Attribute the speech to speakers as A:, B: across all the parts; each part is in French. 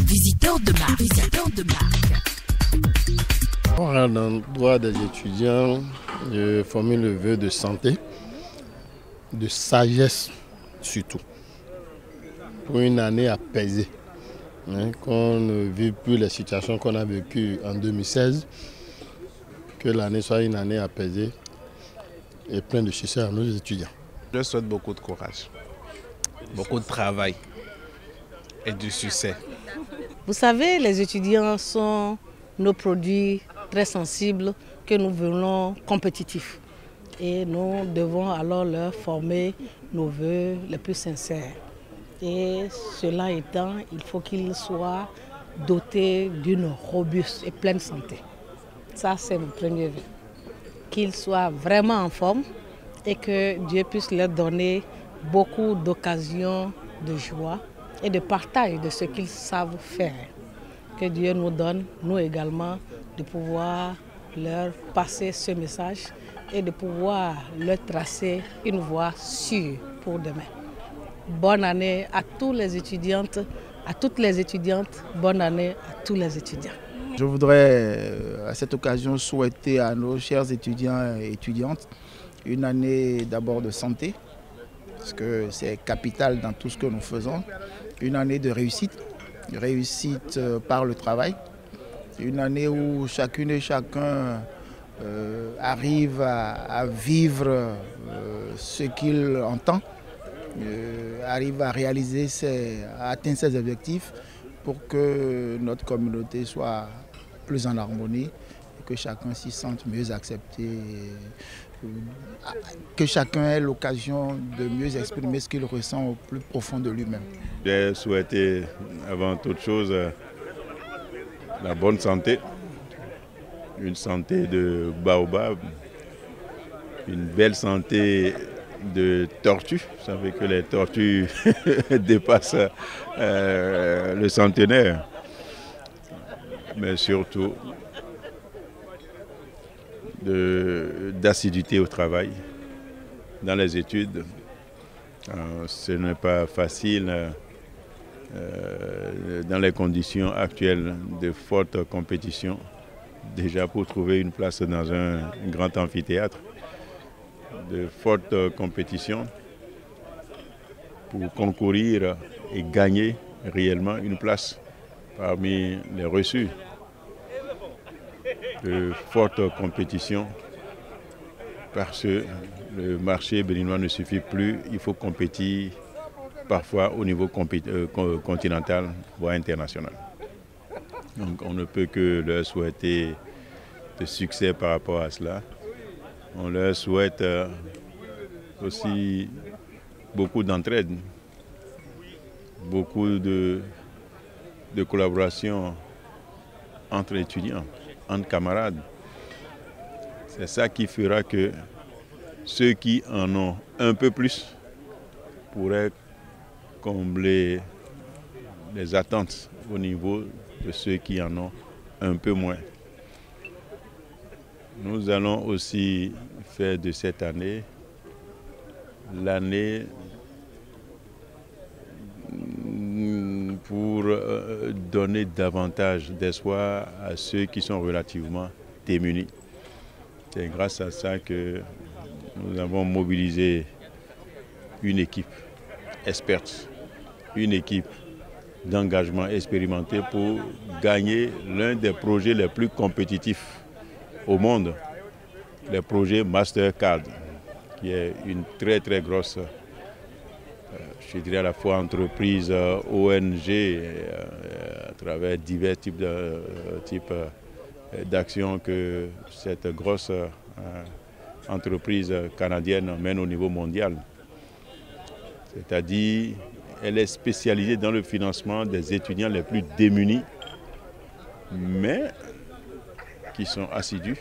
A: Visiteur de marque. Visiteur de marque.
B: À l'endroit des étudiants, je formule le vœu de santé, de sagesse surtout, pour une année apaisée. Qu'on ne vive plus les situations qu'on a vécues en 2016, que l'année soit une année apaisée et pleine de succès à nos étudiants.
C: Je souhaite beaucoup de courage, beaucoup de travail et du succès.
D: Vous savez, les étudiants sont nos produits très sensibles que nous voulons compétitifs. Et nous devons alors leur former nos vœux les plus sincères. Et cela étant, il faut qu'ils soient dotés d'une robuste et pleine santé. Ça, c'est mon premier vœu. Qu'ils soient vraiment en forme et que Dieu puisse leur donner beaucoup d'occasions de joie et de partage de ce qu'ils savent faire. Que Dieu nous donne, nous également, de pouvoir leur passer ce message et de pouvoir leur tracer une voie sûre pour demain. Bonne année à tous les étudiantes, à toutes les étudiantes. Bonne année à tous les étudiants.
E: Je voudrais à cette occasion souhaiter à nos chers étudiants et étudiantes une année d'abord de santé, parce que c'est capital dans tout ce que nous faisons. Une année de réussite par le travail. Une année où chacune et chacun arrive à vivre ce qu'il entend. Arrive à réaliser, à atteindre ses objectifs pour que notre communauté soit plus en harmonie et que chacun s'y sente mieux accepté, que chacun ait l'occasion de mieux exprimer ce qu'il ressent au plus profond de lui-même.
F: J'ai souhaité avant toute chose la bonne santé, une santé de baobab, une belle santé de tortues. Vous savez que les tortues dépassent le centenaire. Mais surtout d'assiduité au travail, dans les études. Ce n'est pas facile dans les conditions actuelles de forte compétition. Déjà pour trouver une place dans un grand amphithéâtre, de forte compétition pour concourir et gagner réellement une place parmi les reçus. De forte compétition parce que le marché béninois ne suffit plus, il faut compétir parfois au niveau continental, voire international. Donc on ne peut que leur souhaiter de succès par rapport à cela. On leur souhaite aussi beaucoup d'entraide, beaucoup de collaboration entre étudiants, entre camarades. C'est ça qui fera que ceux qui en ont un peu plus pourraient combler les attentes au niveau de ceux qui en ont un peu moins. Nous allons aussi faire de cette année l'année pour donner davantage d'espoir à ceux qui sont relativement démunis. C'est grâce à ça que nous avons mobilisé une équipe experte, une équipe d'engagement expérimenté pour gagner l'un des projets les plus compétitifs au monde, le projet Mastercard, qui est une très très grosse, je dirais à la fois entreprise, ONG, à travers divers types d'actions que cette grosse entreprise canadienne mène au niveau mondial. C'est-à-dire, elle est spécialisée dans le financement des étudiants les plus démunis, mais qui sont assidus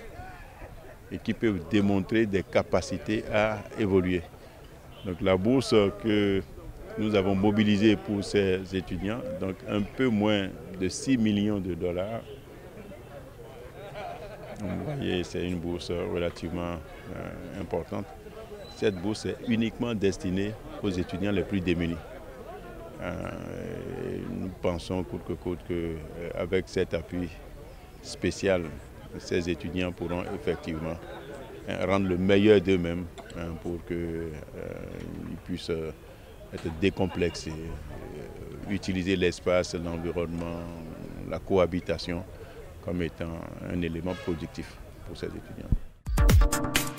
F: et qui peuvent démontrer des capacités à évoluer. Donc la bourse que nous avons mobilisée pour ces étudiants, donc un peu moins de 6 millions de dollars. Vous voyez, c'est une bourse relativement importante. Cette bourse est uniquement destinée aux étudiants les plus démunis. Nous pensons coûte que coûte qu'avec cet appui spécial, ces étudiants pourront effectivement rendre le meilleur d'eux-mêmes pour qu'ils puissent être décomplexés, utiliser l'espace, l'environnement, la cohabitation comme étant un élément productif pour ces étudiants.